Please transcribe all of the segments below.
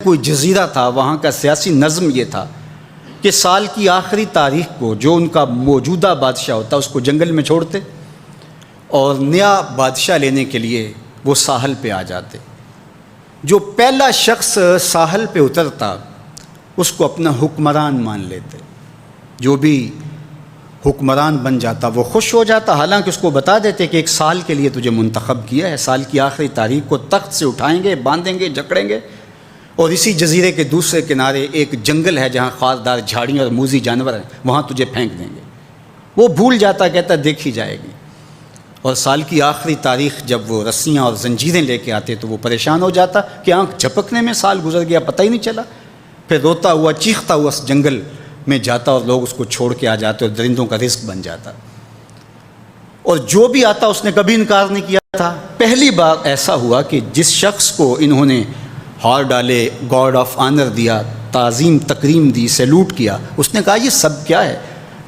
کوئی جزیرہ تھا، وہاں کا سیاسی نظم یہ تھا کہ سال کی آخری تاریخ کو جو ان کا موجودہ بادشاہ ہوتا اس کو جنگل میں چھوڑتے اور نیا بادشاہ لینے کے لیے وہ ساحل پہ آ جاتے۔ جو پہلا شخص ساحل پہ اترتا اس کو اپنا حکمران مان لیتے۔ جو بھی حکمران بن جاتا وہ خوش ہو جاتا، حالانکہ اس کو بتا دیتے کہ ایک سال کے لیے تجھے منتخب کیا ہے، سال کی آخری تاریخ کو تخت سے اٹھائیں گے، باندھیں گے، جکڑیں گے، اور اسی جزیرے کے دوسرے کنارے ایک جنگل ہے جہاں خاردار جھاڑیاں اور موذی جانور ہیں، وہاں تجھے پھینک دیں گے۔ وہ بھول جاتا، کہتا دیکھی جائے گی۔ اور سال کی آخری تاریخ جب وہ رسیاں اور زنجیریں لے کے آتے تو وہ پریشان ہو جاتا کہ آنکھ جھپکنے میں سال گزر گیا، پتہ ہی نہیں چلا۔ پھر روتا ہوا چیختا ہوا اس جنگل میں جاتا اور لوگ اس کو چھوڑ کے آ جاتے اور درندوں کا رزق بن جاتا۔ اور جو بھی آتا اس نے کبھی انکار نہیں کیا تھا۔ پہلی بار ایسا ہوا کہ جس شخص کو انہوں نے ہار ڈالے، گارڈ آف آنر دیا، تعظیم تکریم دی، سیلوٹ کیا، اس نے کہا یہ سب کیا ہے؟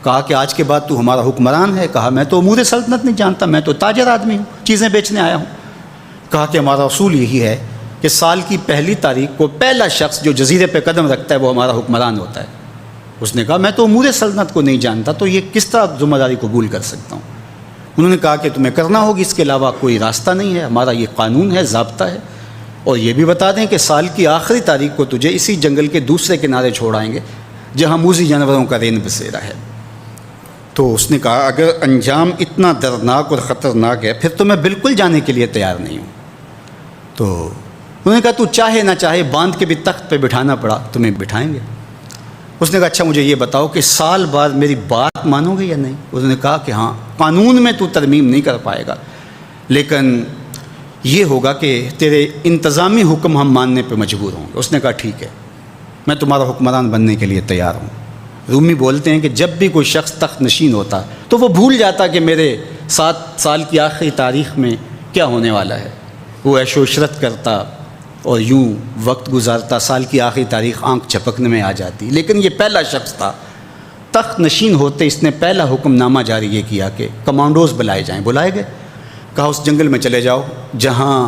کہا کہ آج کے بعد تو ہمارا حکمران ہے۔ کہا میں تو امور سلطنت نہیں جانتا، میں تو تاجر آدمی ہوں، چیزیں بیچنے آیا ہوں۔ کہا کہ ہمارا اصول یہی ہے کہ سال کی پہلی تاریخ کو پہلا شخص جو جزیرے پہ قدم رکھتا ہے وہ ہمارا حکمران ہوتا ہے۔ اس نے کہا میں تو امور سلطنت کو نہیں جانتا، تو یہ کس طرح ذمہ داری قبول کر سکتا ہوں؟ انہوں نے کہا کہ تمہیں کرنا ہوگی، اس کے علاوہ کوئی راستہ نہیں ہے، ہمارا یہ قانون ہے، ضابطہ ہے۔ اور یہ بھی بتا دیں کہ سال کی آخری تاریخ کو تجھے اسی جنگل کے دوسرے کنارے چھوڑائیں گے جہاں موذی جانوروں کا رین بسیرا ہے۔ تو اس نے کہا اگر انجام اتنا دردناک اور خطرناک ہے پھر تو میں بالکل جانے کے لیے تیار نہیں ہوں۔ تو انہوں نے کہا تو چاہے نہ چاہے باندھ کے بھی تخت پہ بٹھانا پڑا تمہیں بٹھائیں گے۔ اس نے کہا اچھا مجھے یہ بتاؤ کہ سال بعد میری بات مانو گے یا نہیں؟ انہوں نے کہا کہ ہاں، قانون میں تو ترمیم نہیں کر پائے گا، لیکن یہ ہوگا کہ تیرے انتظامی حکم ہم ماننے پہ مجبور ہوں گے۔ اس نے کہا ٹھیک ہے، میں تمہارا حکمران بننے کے لیے تیار ہوں۔ رومی بولتے ہیں کہ جب بھی کوئی شخص تخت نشین ہوتا تو وہ بھول جاتا کہ میرے 7 سال کی آخری تاریخ میں کیا ہونے والا ہے۔ وہ عیش و عشرت کرتا اور یوں وقت گزارتا، سال کی آخری تاریخ آنکھ جھپکنے میں آ جاتی۔ لیکن یہ پہلا شخص تھا، تخت نشین ہوتے اس نے پہلا حکم نامہ جاری یہ کیا کہ کمانڈوز بلائے جائیں۔ بلائے گئے، کہا اس جنگل میں چلے جاؤ جہاں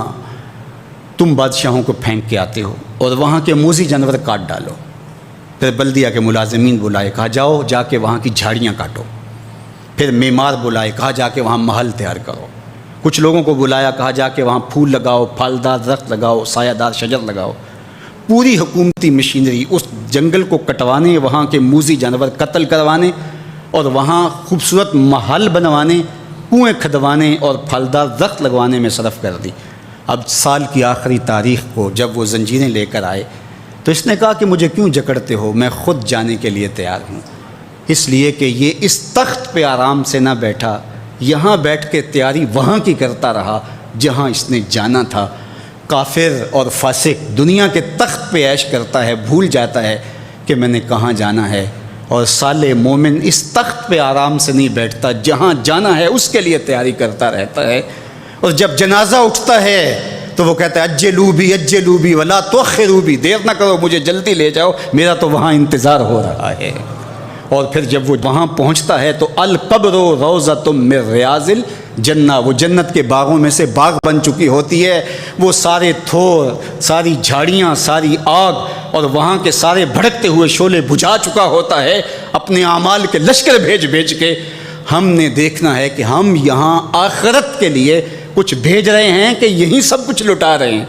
تم بادشاہوں کو پھینک کے آتے ہو اور وہاں کے موذی جانور کاٹ ڈالو۔ پھر بلدیہ کے ملازمین بلائے، کہا جاؤ جا کے وہاں کی جھاڑیاں کاٹو۔ پھر معمار بلائے، کہا جا کے وہاں محل تیار کرو۔ کچھ لوگوں کو بلایا، کہا جا کے وہاں پھول لگاؤ، پھلدار درخت لگاؤ، سایہ دار شجر لگاؤ۔ پوری حکومتی مشینری اس جنگل کو کٹوانے، وہاں کے موذی جانور قتل کروانے اور وہاں خوبصورت محل بنوانے، کنویں کھدوانے اور پھلدار درخت لگوانے میں صرف کر دی۔ اب سال کی آخری تاریخ کو جب وہ زنجیریں لے کر آئے تو اس نے کہا کہ مجھے کیوں جکڑتے ہو، میں خود جانے کے لیے تیار ہوں۔ اس لیے کہ یہ اس تخت پہ آرام سے نہ بیٹھا، یہاں بیٹھ کے تیاری وہاں کی کرتا رہا جہاں اس نے جانا تھا۔ کافر اور فاسق دنیا کے تخت پہ عیش کرتا ہے، بھول جاتا ہے کہ میں نے کہاں جانا ہے، اور صالح مومن اس تخت پہ آرام سے نہیں بیٹھتا، جہاں جانا ہے اس کے لیے تیاری کرتا رہتا ہے۔ اور جب جنازہ اٹھتا ہے تو وہ کہتا ہے اجلوا بی ولا تؤخروا بی، دیر نہ کرو، مجھے جلدی لے جاؤ، میرا تو وہاں انتظار ہو رہا ہے۔ اور پھر جب وہ وہاں پہنچتا ہے تو القبر روضۃ من ریاض الجنہ، وہ جنت کے باغوں میں سے باغ بن چکی ہوتی ہے۔ وہ سارے تھور، ساری جھاڑیاں، ساری آگ اور وہاں کے سارے بھڑکتے ہوئے شعلے بجھا چکا ہوتا ہے، اپنے اعمال کے لشکر بھیج کے۔ ہم نے دیکھنا ہے کہ ہم یہاں آخرت کے لیے کچھ بھیج رہے ہیں کہ یہیں سب کچھ لٹا رہے ہیں۔